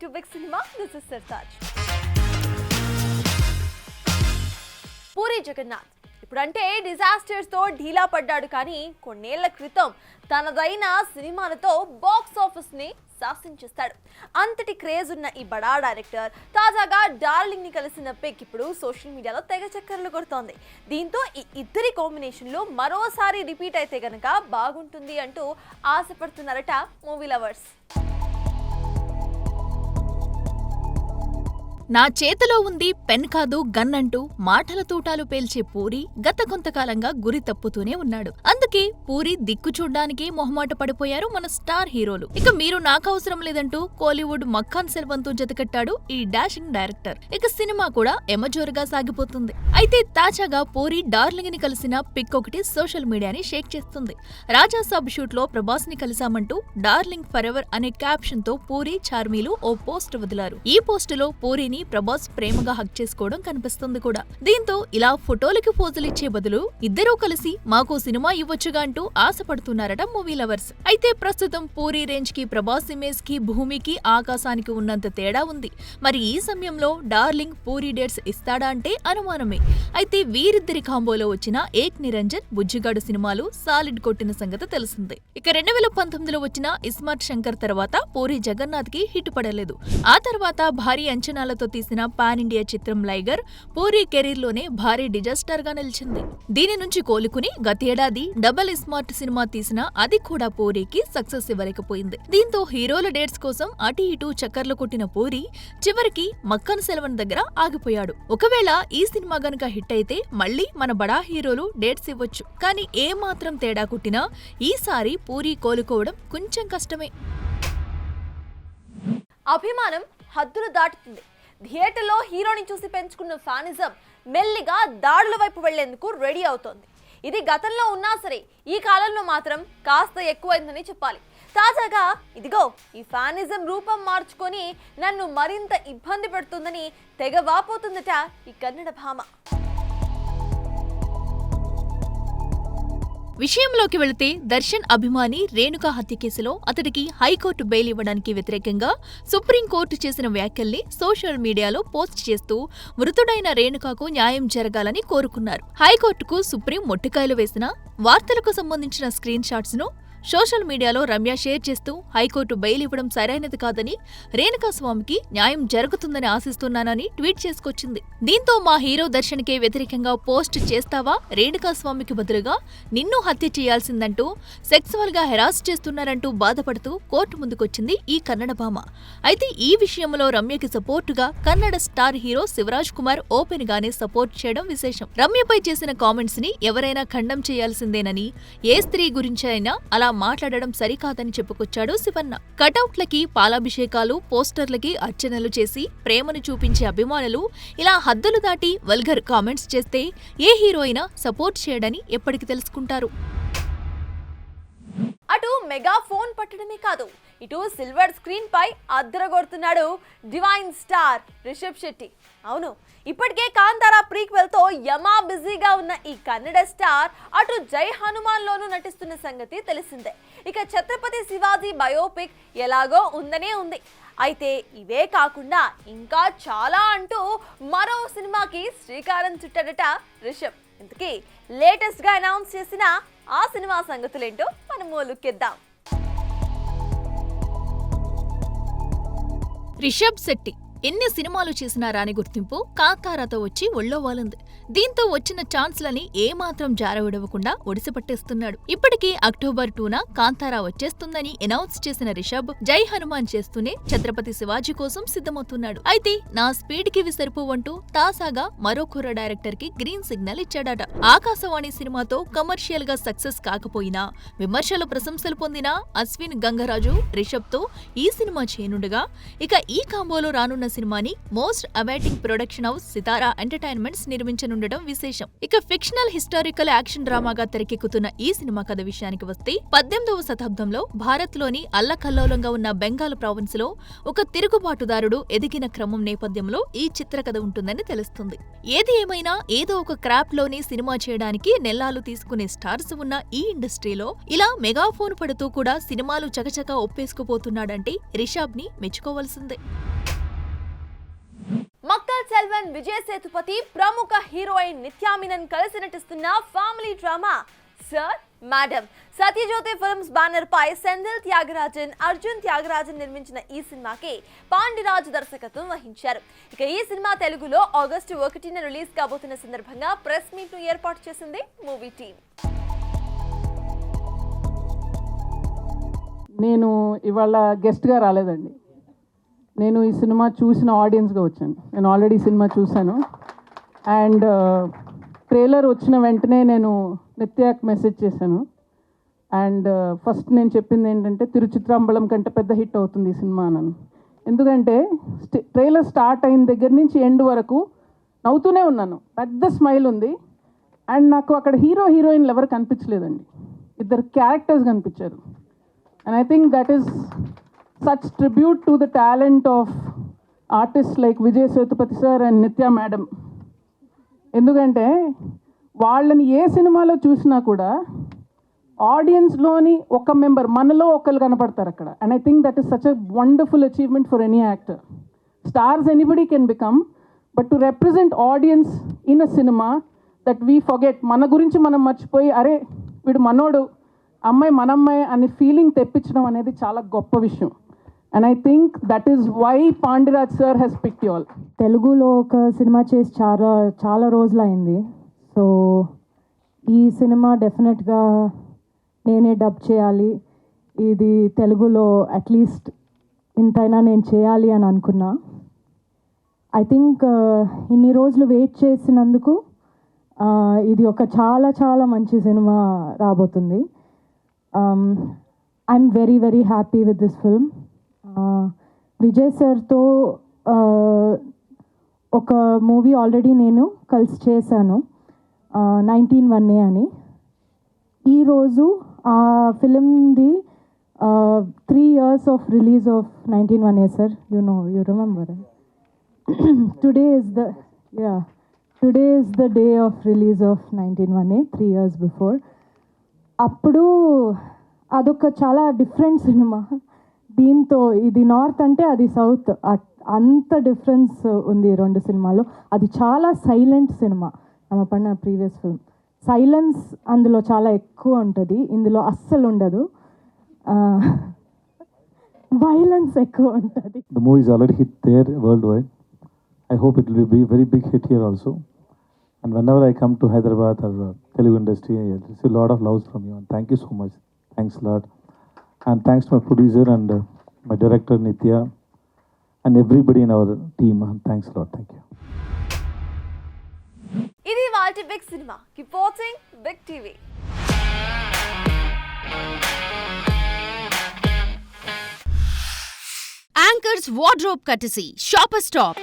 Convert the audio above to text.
Welcome to Big Cinema. This is Sartaj. Puri Jagannadh ఇప్పుడంటే disasters తో ఢీలా పడ్డాడు కానీ కొన్నేళ్ల క్రితం తనదైన సినిమాలతో బాక్స్ ఆఫీస్ ని శాసించేస్తాడు. అంతటి క్రేజ్ ఉన్న ఈ బడా డైరెక్టర్ తాజాగా డార్లింగ్ ని కలిసిన పిక్ ఇప్పుడు సోషల్ మీడియాలో తెగ చక్కర్లు కొడుతోంది. దీంతో ఈ ఇద్దరి కాంబినేషన్ లో మరోసారి రిపీట్ అయితే గనక బాగుంటుంది అంటూ ఆశపడుతున్నారట మూవీ లవర్స్. నా చేతిలో ఉంది పెన్ కాదు గన్ అంటూ మాటల తూటాలు పేల్చే పూరి గత కొంతకాలంగా గురి తప్పుతూనే ఉన్నాడు. అందుకే పూరి దిక్కు చూడ్డానికి మొహమాట పడిపోయారు మన స్టార్ హీరోలు. ఇక మీరు నాకు అవసరం లేదంటూ కోలీవుడ్ మక్కాన్ సెల్వంతో జతకట్టాడు ఈ డాషింగ్ డైరెక్టర్. ఇక సినిమా కూడా ఎమజోరుగా సాగిపోతుంది. అయితే తాజాగా పూరి డార్లింగ్ ని కలిసిన పిక్ ఒకటి సోషల్ మీడియాని షేక్ చేస్తుంది. రాజా సాబ్ షూట్ లో ప్రభాస్ ని కలిసామంటూ డార్లింగ్ ఫర్ ఎవర్ అనే క్యాప్షన్ తో పూరి చార్మీలు ఓ పోస్ట్ వదిలారు. ఈ పోస్ట్ లో పూరిని ప్రభాస్ ప్రేమగా హక్ చేసుకోవడం కనిపిస్తుంది కూడా. దీంతో ఇలా ఫోటోలకి పోజులిచ్చే బదులు ఇద్దరూ కలిసి మాకు సినిమా ఇవ్వొచ్చుగా అంటూ ఆశపడుతున్నారట మూవీ లవర్స్. అయితే ప్రస్తుతం పూరి రేంజ్ కి ప్రభాస్ ఇమేజ్ కి భూమికి ఆకాశానికి ఉన్నంత తేడా ఉంది. మరి ఈ సమయంలో డార్లింగ్ పూరి డేట్స్ ఇస్తాడా అంటే అనుమానమే. అయితే వీరిద్దరి కాంబోలో వచ్చిన ఏక్ నిరంజన్ బుజ్జిగాడు సినిమాలు సాలిడ్ కొట్టిన సంగతి తెలిసిందే. ఇక 2019లో వచ్చిన ఇస్మార్ట్ శంకర్ తర్వాత పూరి జగన్నాథ్ కి హిట్ పడలేదు. ఆ తర్వాత భారీ అంచనాలతో తీసిన పాన్ ఇండియా చిత్రం లైగర్ పూరి కెరీర్ లోనే భారీ డిజాస్టర్ గా నిలిచింది. దీని నుంచి కోలుకుని గతేడాది డబల్ ఇస్మార్ట్ సినిమా తీసినా అది కూడా పూరికి సక్సెస్ ఇవ్వలేకపోయింది. దీంతో హీరోల డేట్స్ కోసం అటు ఇటు చక్కర్లు కొట్టిన పూరి చివరికి మక్కన్ సెల్వన్ దగ్గర ఆగిపోయాడు. ఒకవేళ ఈ సినిమా గనుక హిట్ అయితే మళ్లీ మన బడా హీరోలు డేట్స్ ఇవ్వచ్చు. కానీ ఏ మాత్రం తేడా కొట్టినా ఈసారి పూరి కోలుకోవడం కొంచెం కష్టమే. అభిమానం హద్దులు దాటుతుంది. థియేటర్లో హీరోని చూసి పెంచుకున్న ఫ్యానిజం మెల్లిగా దాడుల వైపు వెళ్లేందుకు రెడీ అవుతోంది. ఇది గతంలో ఉన్నా సరే ఈ కాలంలో మాత్రం కాస్త ఎక్కువైందని చెప్పాలి. తాజాగా ఇదిగో ఈ ఫ్యానిజం రూపం మార్చుకొని నన్ను మరింత ఇబ్బంది పెడుతుందని తెగ వాపోతుందట ఈ కన్నడ భామ. విషయంలోకి వెళితే దర్శన్ అభిమాని రేణుకా హత్య కేసులో అతడికి హైకోర్టు బెయిల్ ఇవ్వడానికి వ్యతిరేకంగా సుప్రీంకోర్టు చేసిన వ్యాఖ్యల్ని సోషల్ మీడియాలో పోస్ట్ చేస్తూ మృతుడైన రేణుకాకు న్యాయం జరగాలని కోరుకున్నారు. హైకోర్టుకు సుప్రీం మొట్టికాయలు వేసిన వార్తలకు సంబంధించిన స్క్రీన్ షాట్స్ ను సోషల్ మీడియాలో రమ్య షేర్ చేస్తూ హైకోర్టు బెయిల్ ఇవ్వడం సరైనది కాదని, రేణుకాస్వామికి న్యాయం జరుగుతుందని ఆశిస్తున్నానని ట్వీట్ చేసుకొచ్చింది. దీంతో మా హీరో దర్శన్కే వ్యతిరేకంగా పోస్ట్ చేస్తావా, రేణుకాస్వామికి బదులుగా నిన్ను హత్య చేయాల్సిందంటూ సెక్సువల్ గా హెరాస్ చేస్తున్నారంటూ బాధపడుతూ కోర్టు ముందుకొచ్చింది ఈ కన్నడ భామ. అయితే ఈ విషయంలో రమ్యకి సపోర్టుగా Kannada star hero Shivaraj Kumar open గానే సపోర్ట్ చేయడం విశేషం. రమ్యపై చేసిన కామెంట్స్ ని ఎవరైనా ఖండం చేయాల్సిందేనని, ఏ స్త్రీ గురించి అయినా అలా మాట్లాడడం సరికాదని చెప్పుకొచ్చాడు శివన్న. కటౌట్లకి పాలాభిషేకాలు, పోస్టర్లకి అర్చనలు చేసి ప్రేమను చూపించే అభిమానులు ఇలా హద్దులు దాటి వల్గర్ కామెంట్స్ చేస్తే ఏ హీరో అయినా సపోర్ట్ చేయడని ఎప్పటికి తెలుసుకుంటారు. అటు మెగా ఫోన్ పట్టడమే కాదు, ఇటు సిల్వర్ స్క్రీన్ పై అద్దరగొడుతున్నాడు డివైన్ స్టార్ రిషబ్ శెట్టి. అవును, ఇప్పటికే కాంతారా ప్రీక్వెల్ తో యమా బిజీగా ఉన్న ఈ కన్నడ స్టార్ అటు జై హనుమాన్ లోనూ నటిస్తున్న సంగతి తెలిసిందే. ఇక ఛత్రపతి శివాజీ బయోపిక్ ఎలాగో ఉందనే ఉంది. అయితే ఇవే కాకుండా ఇంకా చాలా అంటూ మరో సినిమాకి శ్రీకారం చుట్టాడట రిషబ్. ఇంతకీ లేటెస్ట్ గా అనౌన్స్ చేసిన ఆ సినిమా సంగతులేంటో మనము లుక్కిద్దాం. రిషబ్ శెట్టి ఎన్ని సినిమాలు చేసినా రాని గుర్తింపు కాంతారాతో వచ్చి ఒళ్ళో వాలింది. దీంతో వచ్చిన ఛాన్స్లని ఏమాత్రం జారవిడవకుండా ఒడిసిపట్టేస్తున్నాడు. ఇప్పటికీ అక్టోబర్ 2న కాంతారా వచ్చేస్తుందని అనౌన్స్ చేసిన రిషబ్ జై హనుమాన్ చేస్తూనే ఛత్రపతి శివాజీ కోసం సిద్ధమవుతున్నాడు. అయితే నా స్పీడ్ కి సరిపోవంటూ తాసాగా మరో కుర్ర డైరెక్టర్ కి గ్రీన్ సిగ్నల్ ఇచ్చాడట. ఆకాశవాణి సినిమాతో కమర్షియల్ గా సక్సెస్ కాకపోయినా విమర్శలు ప్రశంసలు పొందిన అశ్విన్ గంగరాజు రిషబ్ తో ఈ సినిమా చేయనుండగా, ఇక ఈ కాంబోలో రానున్న సినిమాని మోస్ట్ అవైటింగ్ ప్రొడక్షన్ హౌస్ సితారా ఎంటర్టైన్మెంట్స్ నిర్మించనుండడం విశేషం. ఇక ఫిక్షనల్ హిస్టారికల్ యాక్షన్ డ్రామాగా తెరకెక్కుతున్న ఈ సినిమా కథ విషయానికి వస్తే 18వ శతాబ్దంలో భారత్లోని అల్లకల్లోలంగా ఉన్న బెంగాల్ ప్రావిన్స్ లో ఒక తిరుగుబాటుదారుడు ఎదిగిన క్రమం నేపథ్యంలో ఈ చిత్రకథ ఉంటుందని తెలుస్తుంది. ఏది ఏమైనా ఏదో ఒక క్రాప్ లోనే సినిమా చేయడానికి నెల్లాలు తీసుకునే స్టార్స్ ఉన్న ఈ ఇండస్ట్రీలో ఇలా మెగాఫోన్ పడుతూ కూడా సినిమాలు చకచకా ఒప్పేసుకుపోతున్నాడంటే రిషబ్ ని మెచ్చుకోవాల్సిందే. మక్కల్ సెల్వన్ విజయ్ సేతుపతి ప్రముఖ హీరోయిన్ నిత్యా మీనన్ కలిసి నటిస్తున్న family drama sir madam Sathyajyothi films banner పై సెంధిల్ త్యాగరాజన్, అర్జున్ త్యాగరాజన్ నిర్మించిన ఈ సినిమాకి పాండిరాజ్ దర్శకత్వం వహించారు. ఇక ఈ సినిమా తెలుగులో ఆగస్టు 1న రిలీజ్ కాబోతున్న సందర్భంగా ప్రెస్ మీట్ ను ఏర్పాటు చేసింది మూవీ టీం. నేను ఇవాళ గెస్ట్గా రాలేదండి. నేను ఈ సినిమా చూసిన ఆడియన్స్గా వచ్చాను. నేను ఆల్రెడీ సినిమా చూశాను అండ్ ట్రైలర్ వచ్చిన వెంటనే నేను నిత్యాకి మెసేజ్ చేశాను. అండ్ ఫస్ట్ నేను చెప్పింది ఏంటంటే తిరుచిత్రాంబలం కంటే పెద్ద హిట్ అవుతుంది ఈ సినిమా అన్నాను. ఎందుకంటే ట్రైలర్ స్టార్ట్ అయిన దగ్గర నుంచి ఎండ్ వరకు నవ్వుతూనే ఉన్నాను. పెద్ద స్మైల్ ఉంది. అండ్ నాకు అక్కడ హీరో హీరోయిన్లు ఎవరు కనిపించలేదండి, ఇద్దరు క్యారెక్టర్స్ కనిపించారు. And I think that is such tribute to the talent of artists like Vijay Sethupathi sir and Nithya madam. ఎందుకంటే వాళ్ళని ఏ సినిమాలో చూసినా కూడా ఆడియన్స్లోని ఒక మెంబర్, మనలో ఒకరు కనపడతారు అక్కడ. And I think that is such a wonderful achievement for any actor. Stars anybody can become, but to represent audience in a cinema that we forget, మన గురించి మనం మర్చిపోయి అరే వీడు మనోడు, అమ్మాయి మనమ్మాయి అనే ఫీలింగ్ తెప్పించడం అనేది చాలా గొప్ప విషయం. And I think that is why Pandiraj sir he's picked you all. తెలుగులో ఒక సినిమా చేసి చాలా రోజులు అయింది. సో ఈ సినిమా డెఫినెట్గా నేనే డబ్ చేయాలి, ఇది తెలుగులో అట్లీస్ట్ ఇంతైనా నేను చేయాలి అని అనుకున్నా. ఐ థింక్ ఇన్ని రోజులు వెయిట్ చేసినందుకు ఇది ఒక చాలా మంచి సినిమా రాబోతుంది. I'm very happy with this film. Vijay సార్తో ఒక మూవీ ఆల్రెడీ నేను కలిసి చేశాను, 1901 అని. ఈరోజు ఆ ఫిలింది 3 years of release of 1901 sir. You remember today is the day of release of 1901, 3 years before. అప్పుడు అదొక చాలా డిఫరెంట్ సినిమా. దీంతో ఇది నార్త్ అంటే అది సౌత్, అంత డిఫరెన్స్ ఉంది రెండు సినిమాలో. అది చాలా సైలెంట్ సినిమా. நம்ம பண்ண ప్రీవియస్ ఫిల్మ్ సైలెన్స్ అందులో చాలా ఎక్కువ ఉంటుంది, ఇందులో అస్సలు ఉండదు. వైలెన్స్ ఎక్కువ ఉంటుంది. The movie is already hit there worldwide. I hope it will be a very big hit here also. And whenever I come to Hyderabad or Telugu industry, I receive a lot of love from you. And thank you so much. Thanks a lot. And thanks to my producer and my director Nithya and everybody in our team. And thanks a lot. Thank you. ఇది వాల్టి big సినిమా. Keep watching big TV. Anchors wardrobe courtesy shopper stop.